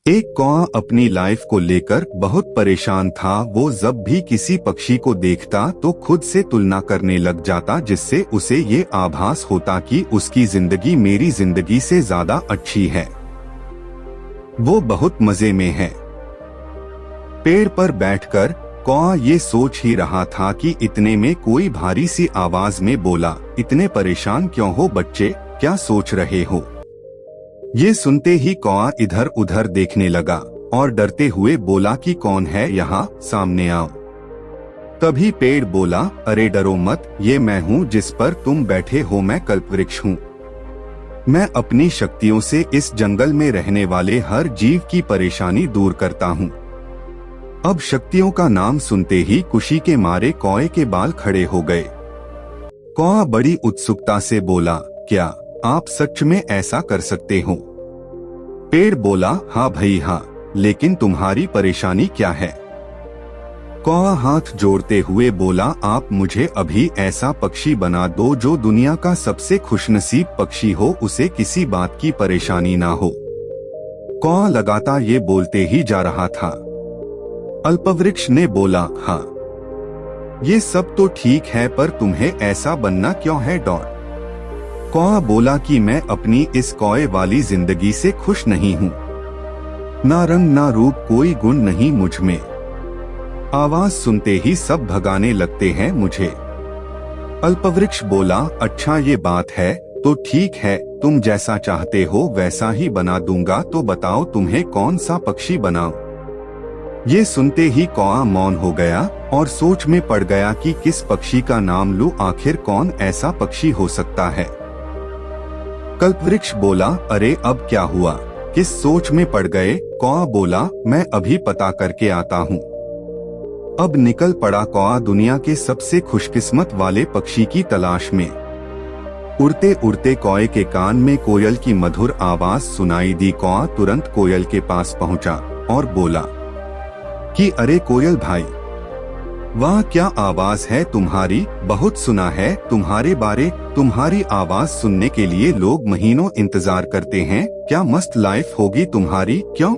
एक कौआ अपनी लाइफ को लेकर बहुत परेशान था। वो जब भी किसी पक्षी को देखता तो खुद से तुलना करने लग जाता, जिससे उसे ये आभास होता कि उसकी जिंदगी मेरी जिंदगी से ज्यादा अच्छी है। वो बहुत मजे में है। पेड़ पर बैठकर कौआ ये सोच ही रहा था कि इतने में कोई भारी सी आवाज में बोला, इतने परेशान क्यों हो बच्चे, क्या सोच रहे हो? ये सुनते ही कौआ इधर उधर देखने लगा और डरते हुए बोला कि कौन है यहाँ, सामने आओ। तभी पेड़ बोला, अरे डरो मत, ये मैं हूँ जिस पर तुम बैठे हो, मैं कल्पवृक्ष हूँ। मैं अपनी शक्तियों से इस जंगल में रहने वाले हर जीव की परेशानी दूर करता हूँ। अब शक्तियों का नाम सुनते ही खुशी के मारे कौए के बाल खड़े हो गए। कौआ बड़ी उत्सुकता से बोला, क्या आप सच में ऐसा कर सकते हो? पेड़ बोला, हाँ भाई हाँ, लेकिन तुम्हारी परेशानी क्या है? कौआ हाथ जोड़ते हुए बोला, आप मुझे अभी ऐसा पक्षी बना दो जो दुनिया का सबसे खुशनसीब पक्षी हो, उसे किसी बात की परेशानी ना हो। कौआ लगातार ये बोलते ही जा रहा था। अल्पवृक्ष ने बोला, हाँ ये सब तो ठीक है, पर तुम्हें ऐसा बनना क्यों है डॉट? कौआ बोला कि मैं अपनी इस कौए वाली जिंदगी से खुश नहीं हूँ। ना रंग ना रूप, कोई गुण नहीं मुझ में। आवाज सुनते ही सब भगाने लगते हैं मुझे। अल्पवृक्ष बोला, अच्छा ये बात है तो ठीक है, तुम जैसा चाहते हो वैसा ही बना दूंगा, तो बताओ तुम्हें कौन सा पक्षी बनाऊं? ये सुनते ही कौआ मौन हो गया और सोच में पड़ गया कि किस पक्षी का नाम लूं, आखिर कौन ऐसा पक्षी हो सकता है। कल्पवृक्ष बोला, अरे अब क्या हुआ, किस सोच में पड़ गए? कौआ बोला, मैं अभी पता करके आता हूँ। अब निकल पड़ा कौआ दुनिया के सबसे खुशकिस्मत वाले पक्षी की तलाश में। उड़ते उड़ते कौए के कान में कोयल की मधुर आवाज सुनाई दी। कौआ तुरंत कोयल के पास पहुंचा और बोला कि अरे कोयल भाई, वाह क्या आवाज है तुम्हारी, बहुत सुना है तुम्हारे बारे, तुम्हारी आवाज सुनने के लिए लोग महीनों इंतजार करते हैं, क्या मस्त लाइफ होगी तुम्हारी, क्यों?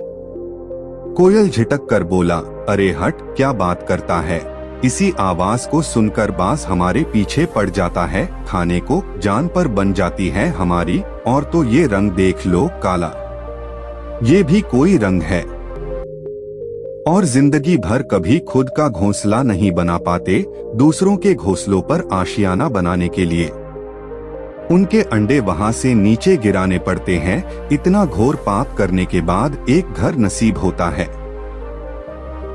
कोयल झिटक कर बोला, अरे हट, क्या बात करता है, इसी आवाज को सुनकर बाज हमारे पीछे पड़ जाता है, खाने को जान पर बन जाती है हमारी, और तो ये रंग देख लो काला, ये भी कोई रंग है। और जिंदगी भर कभी खुद का घोंसला नहीं बना पाते, दूसरों के घोंसलों पर आशियाना बनाने के लिए उनके अंडे वहां से नीचे गिराने पड़ते हैं। इतना घोर पाप करने के बाद एक घर नसीब होता है,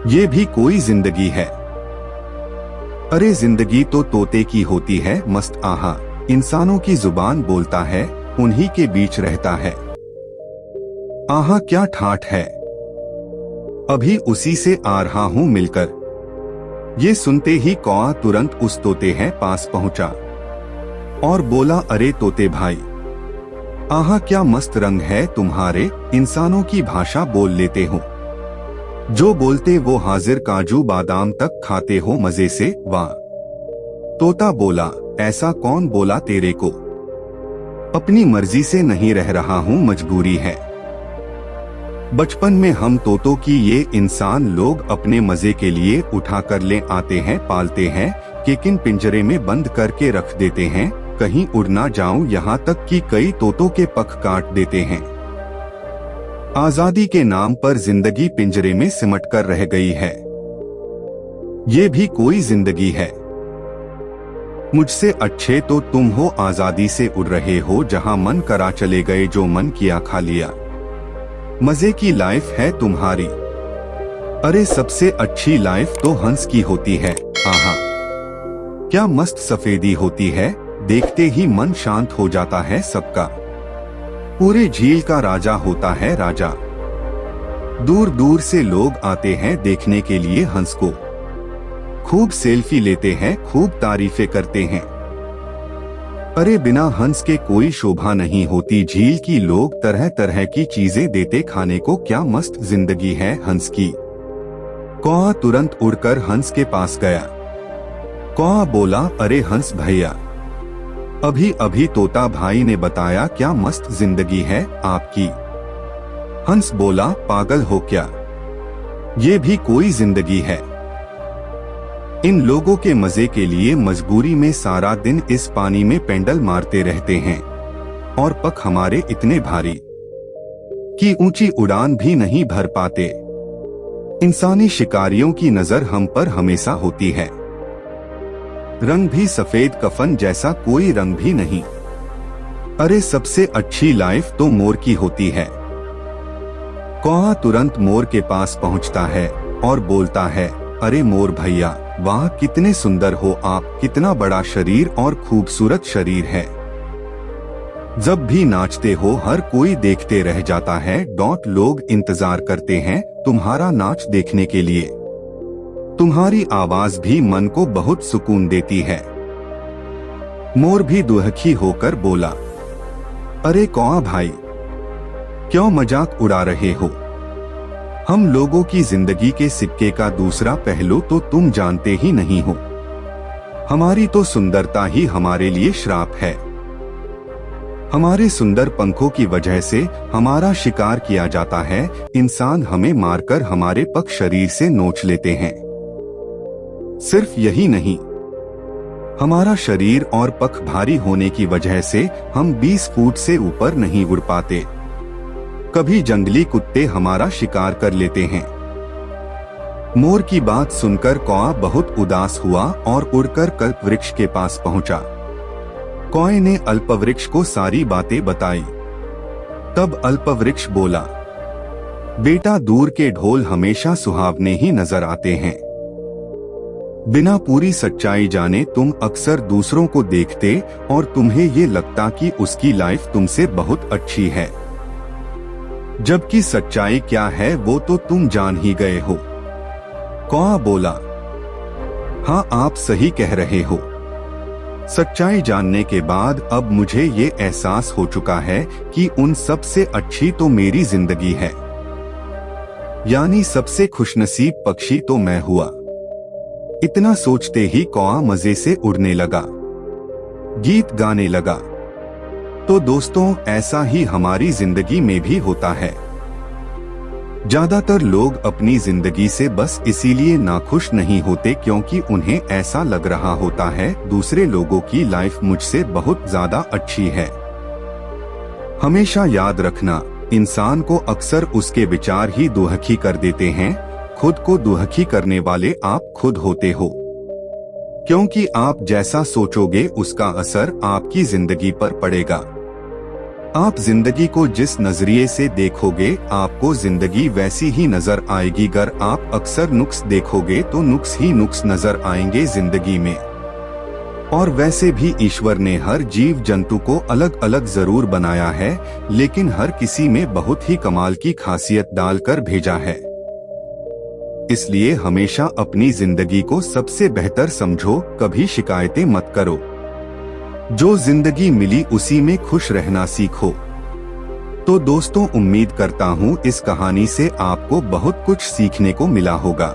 ये भी कोई जिंदगी है? अरे जिंदगी तो तोते की होती है मस्त, आहा, इंसानों की जुबान बोलता है, उन्हीं के बीच रहता है, आहा क्या ठाठ है, अभी उसी से आ रहा हूँ मिलकर। ये सुनते ही कौआ तुरंत उस तोते हैं पास पहुंचा और बोला, अरे तोते भाई, आहा क्या मस्त रंग है तुम्हारे, इंसानों की भाषा बोल लेते हो, जो बोलते वो हाजिर काजू बादाम तक खाते हो मजे से, वाह। तोता बोला, ऐसा कौन बोला तेरे को, अपनी मर्जी से नहीं रह रहा हूँ, मजबूरी है। बचपन में हम तोतों की ये इंसान लोग अपने मजे के लिए उठा कर ले आते हैं, पालते हैं, लेकिन पिंजरे में बंद करके रख देते हैं, कहीं उड़ ना जाऊं, यहाँ तक कि कई तोतों के पख काट देते हैं। आजादी के नाम पर जिंदगी पिंजरे में सिमट कर रह गई है, ये भी कोई जिंदगी है? मुझसे अच्छे तो तुम हो, आजादी से उड़ रहे हो, जहाँ मन करा चले गए, जो मन किया खा लिया, मजे की लाइफ है तुम्हारी। अरे सबसे अच्छी लाइफ तो हंस की होती है, आहा क्या मस्त सफेदी होती है, देखते ही मन शांत हो जाता है सबका, पूरे झील का राजा होता है राजा। दूर दूर से लोग आते हैं देखने के लिए हंस को, खूब सेल्फी लेते हैं, खूब तारीफें करते हैं। अरे बिना हंस के कोई शोभा नहीं होती झील की, लोग तरह तरह की चीजें देते खाने को, क्या मस्त जिंदगी है हंस की। कौआ तुरंत उड़कर हंस के पास गया। कौआ बोला, अरे हंस भैया, अभी अभी तोता भाई ने बताया क्या मस्त जिंदगी है आपकी। हंस बोला, पागल हो क्या, ये भी कोई जिंदगी है। इन लोगों के मजे के लिए मजबूरी में सारा दिन इस पानी में पेंडल मारते रहते हैं और पग हमारे इतने भारी कि ऊंची उड़ान भी नहीं भर पाते। इंसानी शिकारियों की नजर हम पर हमेशा होती है। रंग भी सफेद कफन जैसा कोई रंग भी नहीं। अरे सबसे अच्छी लाइफ तो मोर की होती है। कौआ तुरंत मोर के पास पहुंचता है और बोलता है, अरे मोर भैया, वाह कितने सुंदर हो आप, कितना बड़ा शरीर और खूबसूरत शरीर है। जब भी नाचते हो हर कोई देखते रह जाता है। लोग इंतजार करते हैं तुम्हारा नाच देखने के लिए। तुम्हारी आवाज भी मन को बहुत सुकून देती है। मोर भी दुखी होकर बोला, अरे कौआ भाई, क्यों मजाक उड़ा रहे हो? हम लोगों की जिंदगी के सिक्के का दूसरा पहलू तो तुम जानते ही नहीं हो। हमारी तो सुंदरता ही हमारे लिए श्राप है। हमारे सुंदर पंखों की वजह से हमारा शिकार किया जाता है। इंसान हमें मारकर हमारे पग शरीर से नोच लेते हैं। सिर्फ यही नहीं, हमारा शरीर और पग भारी होने की वजह से हम 20 फुट से ऊपर नहीं उड़ पाते। कभी जंगली कुत्ते हमारा शिकार कर लेते हैं। मोर की बात सुनकर कौआ बहुत उदास हुआ और उड़कर कल्पवृक्ष के पास पहुंचा। कौए ने अल्पवृक्ष को सारी बातें बताई। तब अल्पवृक्ष बोला, बेटा, दूर के ढोल हमेशा सुहावने ही नजर आते हैं। बिना पूरी सच्चाई जाने तुम अक्सर दूसरों को देखते और तुम्हें ये लगता कि उसकी लाइफ तुमसे बहुत अच्छी है, जबकि सच्चाई क्या है वो तो तुम जान ही गए हो। कौआ बोला, हाँ आप सही कह रहे हो। सच्चाई जानने के बाद अब मुझे ये एहसास हो चुका है कि उन सबसे अच्छी तो मेरी जिंदगी है, यानी सबसे खुशनसीब पक्षी तो मैं हुआ। इतना सोचते ही कौआ मजे से उड़ने लगा, गीत गाने लगा। तो दोस्तों, ऐसा ही हमारी जिंदगी में भी होता है। ज्यादातर लोग अपनी जिंदगी से बस इसीलिए नाखुश नहीं होते क्योंकि उन्हें ऐसा लग रहा होता है दूसरे लोगों की लाइफ मुझसे बहुत ज्यादा अच्छी है। हमेशा याद रखना, इंसान को अक्सर उसके विचार ही दुखी कर देते हैं। खुद को दुखी करने वाले आप खुद होते हो, क्योंकि आप जैसा सोचोगे उसका असर आपकी जिंदगी पर पड़ेगा। आप जिंदगी को जिस नजरिए से देखोगे आपको जिंदगी वैसी ही नजर आएगी। अगर आप अक्सर नुक्स देखोगे तो नुक्स ही नुक्स नजर आएंगे जिंदगी में। और वैसे भी ईश्वर ने हर जीव जंतु को अलग अलग जरूर बनाया है, लेकिन हर किसी में बहुत ही कमाल की खासियत डालकर भेजा है। इसलिए हमेशा अपनी जिंदगी को सबसे बेहतर समझो, कभी शिकायतें मत करो। जो जिंदगी मिली उसी में खुश रहना सीखो। तो दोस्तों, उम्मीद करता हूँ इस कहानी से आपको बहुत कुछ सीखने को मिला होगा।